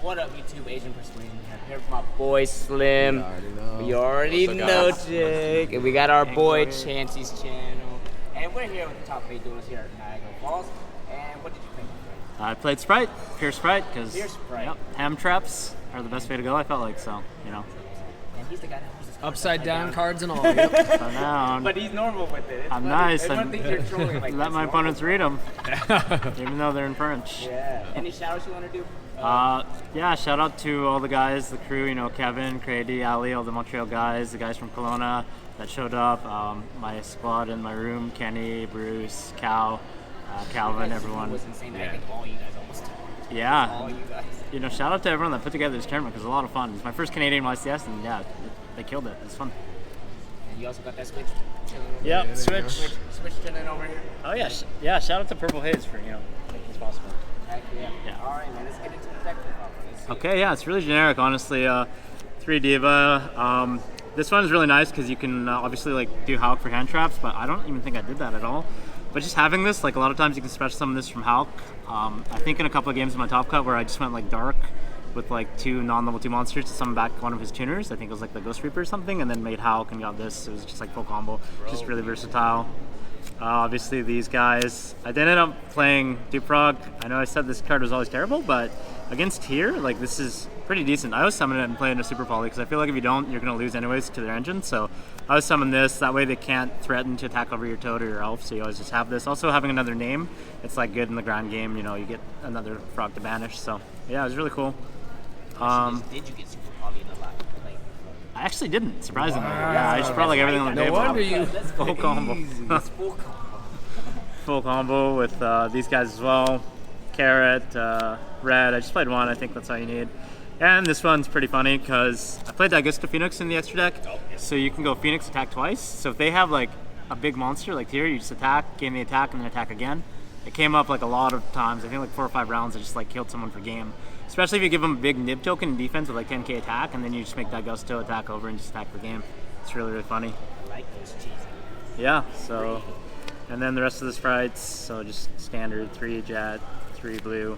What up, YouTube? Asian Persuasion. I'm here with my boy Slim. You already know, Jake. And we got our boy Chancy's channel. And we're here with the top 8 duels here at Niagara Falls. And what did you think? I played Sprite, pure Sprite, because ham traps are the best way to go, I felt like, so, you know. And he's the guy that holds his upside down cards and all. But he's normal with it. I'm nice. I don't think you're trolling like let my opponents read them, even though they're in French. Yeah. Any shout-outs you want to do? Yeah, shout out to all the guys, the crew, you know, Kevin, Crady, Ali, all the Montreal guys, the guys from Kelowna that showed up, my squad in my room, Kenny, Bruce, Cal, Calvin, everyone. It was insane. I think all you guys almost. Yeah. All you guys. You know, shout out to everyone that put together this tournament because it was a lot of fun. It's my first Canadian YCS, and yeah, they killed it. It was fun. And you also got that Switch? Yep, Switch. Switch chilling over here. Oh yeah, yeah. Shout out to Purple Haze for, you know, making this possible. Heck yeah. All right, man. Let's get into the deck. Okay, yeah, it's really generic, honestly. 3 Diva. This one is really nice because you can obviously like do Hulk for hand traps, but I don't even think I did that at all. But just having this, like a lot of times you can special summon this from Hulk. I think in a couple of games in my top cut where I just went like dark with like 2 non-level 2 monsters to summon back one of his tuners. I think it was like the Ghost Reaper or something, and then made Hulk and got this. It was just like full combo, just really versatile. Obviously these guys. I ended up playing Duprog. I know I said this card was always terrible, but against here, like this is pretty decent. I always summon it and play it in a Super Poly because I feel like if you don't, you're going to lose anyways to their engine. So I always summon this. That way they can't threaten to attack over your Toad or your Elf, so you always just have this. Also having another name, it's like good in the grand game, you know, you get another frog to banish. So yeah, it was really cool. Did you get Super Poly in the last? I actually didn't, surprisingly. Yeah, I just brought like everything on the table. No wonder you. Full combo. Full combo. Full combo with these guys as well. Carrot, Red. I just played one. I think that's all you need. And this one's pretty funny because I played Augusta Phoenix in the extra deck, so you can go Phoenix attack twice. So if they have like a big monster like here, you just attack, gain the attack, and then attack again. It came up like a lot of times. I think like 4 or 5 rounds. I just like killed someone per game. Especially if you give them a big nib token in defense with like 10k attack, and then you just make that Gusto attack over and just attack the game. It's really, really funny. I like those cheesy. Yeah, so, and then the rest of the sprites, so just standard 3 jet, 3 blue.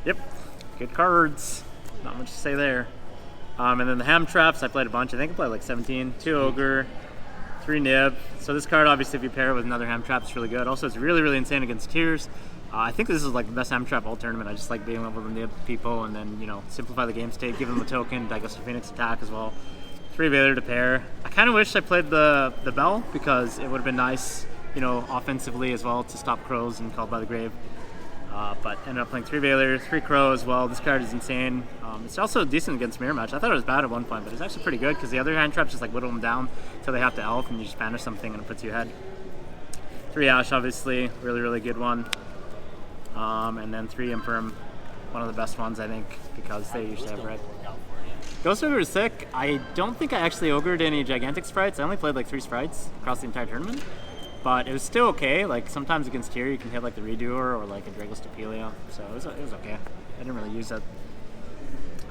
Yep, good cards. Not much to say there. And then the ham traps, I played a bunch. I think I played like 17. 2 ogre, 3 nib. So this card, obviously, if you pair it with another ham trap, it's really good. Also, it's really, really insane against tiers. I think this is like the best ham trap all tournament. I just like being able to nib people and then, you know, simplify the game state, give them a token, Augusta Phoenix attack as well. 3 Vader to pair. I kind of wish I played the Bell because it would have been nice, you know, offensively as well to stop crows and Called by the Grave. But ended up playing 3 Vader, 3 Crow as well. This card is insane. It's also decent against Mirror Match. I thought it was bad at one point, but it's actually pretty good because the other hand traps just like whittle them down until they have to Elf and you just banish something and it puts you ahead. 3 Ash, obviously, really, really good one. And then 3 Imperm, one of the best ones, I think, because they usually have red. Ghost Ogre is sick. I don't think I actually ogred any gigantic sprites. I only played like 3 sprites across the entire tournament. But it was still okay. Like sometimes against tier you can hit like the Redoer or like a Drago's Stapelia. So it was okay. I didn't really use it.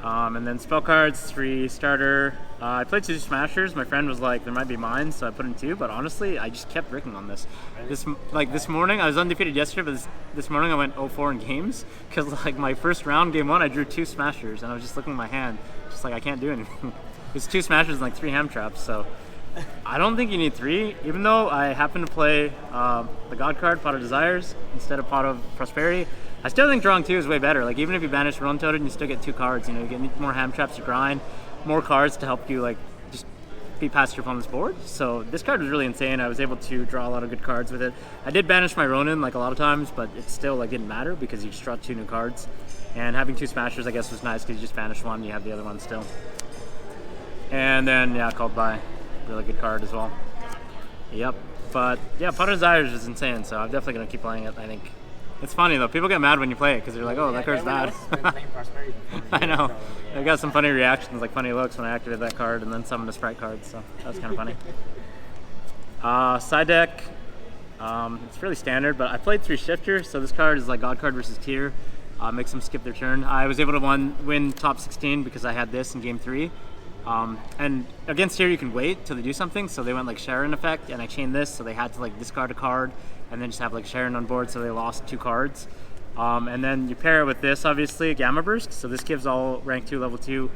And then spell cards, 3 starter. I played 2 smashers. My friend was like, there might be mine, so I put in 2. But honestly, I just kept bricking on this. This morning, I was undefeated yesterday, but this morning I went 0-4 in games because like my first round, game 1, I drew 2 smashers, and I was just looking at my hand, just like I can't do anything. It's 2 smashers and like 3 ham traps. So I don't think you need 3, even though I happen to play the God card, Pot of Desires, instead of Pot of Prosperity. I still think drawing 2 is way better. Like even if you banish Run Toaded, you still get 2 cards. You know, you get more ham traps to grind, more cards to help you like just be past your opponent's board. So this card was really insane. I was able to draw a lot of good cards with it. I did banish my Ronin like a lot of times, but it still like didn't matter because you just draw 2 new cards. And having 2 smashers, I guess, was nice because you just banish one, you have the other one still. And then yeah, Called by, really good card as well. Yep. But yeah, Pot of Desires is insane. So I'm definitely gonna keep playing it. I think. It's funny though, people get mad when you play it because they're like, oh, that card's bad. I know. I got some funny reactions, like funny looks when I activated that card and then summoned a Sprite card, so that was kind of funny. Side deck, it's really standard, but I played 3 Shifter, so this card is like God card versus tier. Makes them skip their turn. I was able to win top 16 because I had this in game 3. And against tier you can wait till they do something, so they went like Sharon effect, and I chained this, so they had to like discard a card and then just have like Sharon on board, so they lost 2 cards. And then you pair it with this, obviously, Gamma Burst. So this gives all rank 2, level 2,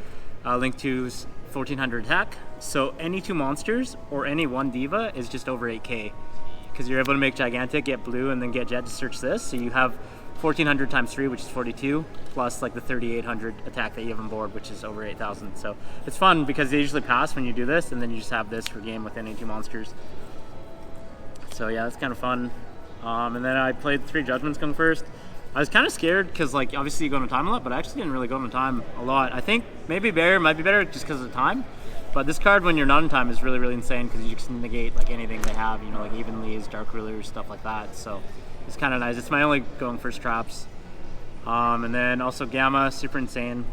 link 2's 1400 attack. So any 2 monsters or any 1 diva is just over 8k. Because you're able to make Gigantic, get Blue, and then get Jet to search this. So you have 1400 times 3, which is 42, plus like the 3800 attack that you have on board, which is over 8000. So it's fun because they usually pass when you do this, and then you just have this for game with any 2 monsters. So yeah, it's kind of fun. And then I played 3 Judgment Skunk first. I was kind of scared because, like, obviously you go into time a lot, but I actually didn't really go into time a lot. I think maybe Barrier might be better just because of the time. But this card, when you're not in time, is really, really insane because you just negate like anything they have, you know, like Evenly's, Dark Rulers, stuff like that. So it's kind of nice. It's my only going first traps. And then also Gamma, super insane.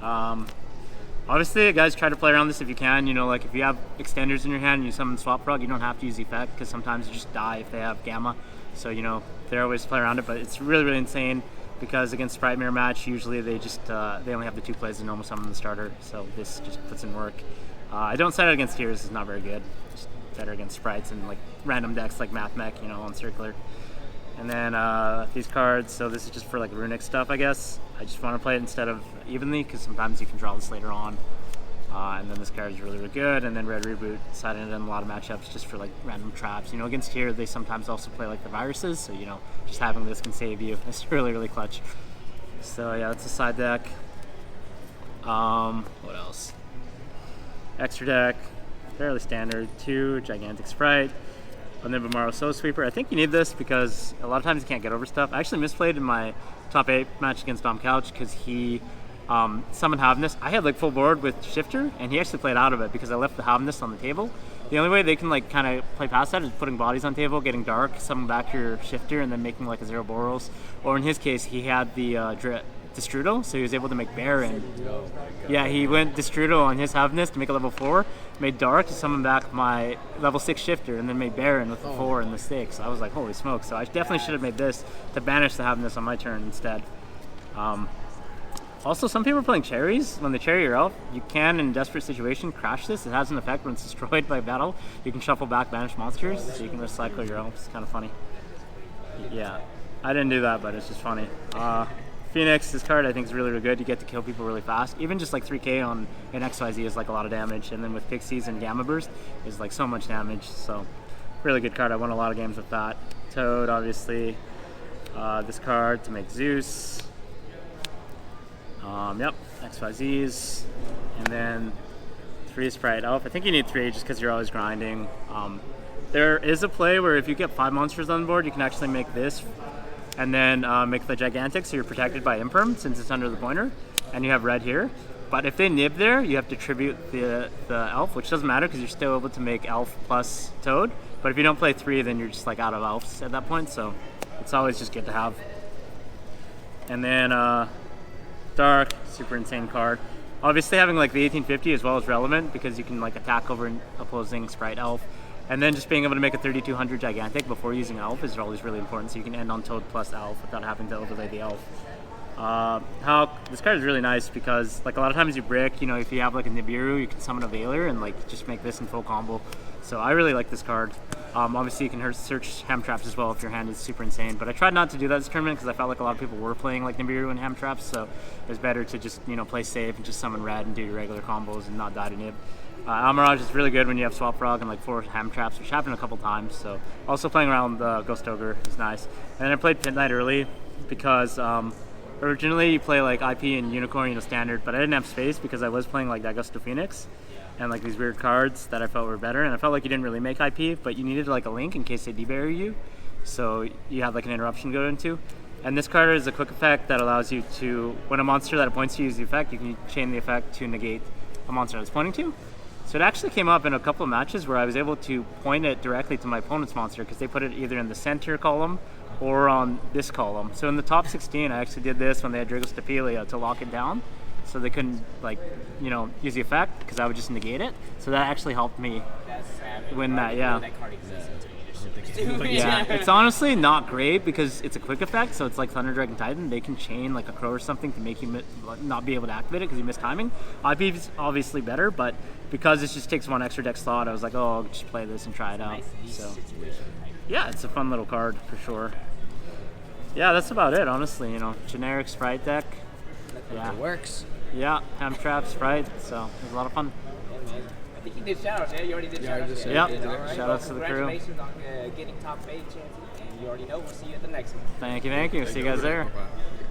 Obviously, guys, try to play around this if you can. You know, like if you have extenders in your hand and you summon Swap Frog, you don't have to use the effect because sometimes you just die if they have Gamma. So, you know, there are ways to play around it, but it's really, really insane because against Sprite Mirror match, usually they just they only have the 2 plays and normal summon the starter. So this just puts in work. I don't set it against Tears, it's not very good. Just better against Sprites and like random decks like Math Mech, you know, on Circular. And then these cards, so this is just for like runic stuff, I guess. I just want to play it instead of Evenly because sometimes you can draw this later on. And then this card is really, really good. And then Red Reboot, decided in a lot of matchups just for like random traps. You know, against here, they sometimes also play like the viruses. So, you know, just having this can save you. It's really, really clutch. So, yeah, that's a side deck. What else? Extra deck, fairly standard. 2 Gigantic Sprite. And then Bamaro Soul Sweeper. I think you need this because a lot of times you can't get over stuff. I actually misplayed in my top 8 match against Dom Couch because he summoned Havness. I had like full board with Shifter, and he actually played out of it because I left the Havness on the table. The only way they can like kind of play past that is putting bodies on table, getting dark, summon back your Shifter, and then making like a 0 Boros. Or in his case, he had the Destrudo, so he was able to make Baron. Yeah, he went Destrudo on his Havness to make a level 4, made Dark to summon back my level 6 Shifter, and then made Baron with the 4 and the 6. I was like, holy smoke. So I definitely should have made this to banish the Havness on my turn instead. Also, some people are playing Cherries. When they cherry your elf, you can, in a desperate situation, crash this. It has an effect when it's destroyed by battle. You can shuffle back banished monsters, so you can recycle your elf. It's kind of funny. Yeah, I didn't do that, but it's just funny. Phoenix, this card I think is really, really good. You get to kill people really fast. Even just like 3k on an XYZ is like a lot of damage. And then with Pixies and Gamma Burst is like so much damage. So really good card. I won a lot of games with that. Toad, obviously. This card to make Zeus. Yep, XYZs. And then 3 Sprite Elf. I think you need 3 just because you're always grinding. There is a play where if you get 5 monsters on board, you can actually make this and then make the Gigantic, so you're protected by Imperm since it's under the pointer, and you have red here. But if they nib there, you have to tribute the elf, which doesn't matter because you're still able to make elf plus Toad. But if you don't play 3, then you're just like out of elves at that point, so it's always just good to have. And then Dark, super insane card. Obviously having like the 1850 as well is relevant because you can like attack over an opposing Sprite Elf. And then just being able to make a 3200 Gigantic before using Elf is always really important, so you can end on Toad plus Elf without having to overlay the Elf. This card is really nice because like a lot of times you brick, you know, if you have like a Nibiru, you can summon a Veiler and like just make this in full combo. So I really like this card. Obviously you can search Ham Traps as well if your hand is super insane, but I tried not to do that this tournament because I felt like a lot of people were playing like Nibiru and Ham Traps, so it was better to just, you know, play safe and just summon red and do your regular combos and not die to Nib. Almirage is really good when you have Swap Frog and like 4 Ham Traps, which happened a couple times, so also playing around the Ghost Ogre is nice. And then I played Pit Knight early because originally you play like IP and Unicorn, you know, standard, but I didn't have space because I was playing like Dagusto Phoenix and like these weird cards that I felt were better, and I felt like you didn't really make IP, but you needed like a link in case they debury you, so you had like an interruption to go into. And this card is a quick effect that allows you to, when a monster that points to use the effect, you can chain the effect to negate a monster that's pointing to. So it actually came up in a couple of matches where I was able to point it directly to my opponent's monster because they put it either in the center column or on this column. So in the top 16, I actually did this when they had Dragostapelia to lock it down, so they couldn't, like, you know, use the effect because I would just negate it. So that actually helped me win that. Yeah. Yeah, it's honestly not great because it's a quick effect, so it's like Thunder Dragon Titan. They can chain like a crow or something to make you not be able to activate it because you missed timing. IP is obviously better, but because this just takes 1 extra deck slot, I was like, oh, I'll just play this and try it out. So yeah, it's a fun little card for sure. Yeah, that's about it, honestly. You know, generic Sprite deck. Yeah. It works. Yeah, ham trap, Sprite. So it was a lot of fun. Yeah, man. I think you did shout-outs, yeah? You already did Yeah, I shout-outs? just said Yep. it. All right. Shout-outs to the crew. Congratulations on getting top 8, Chancey. And you already know, we'll see you at the next one. Thank you, thank you. See you guys there. Bye-bye.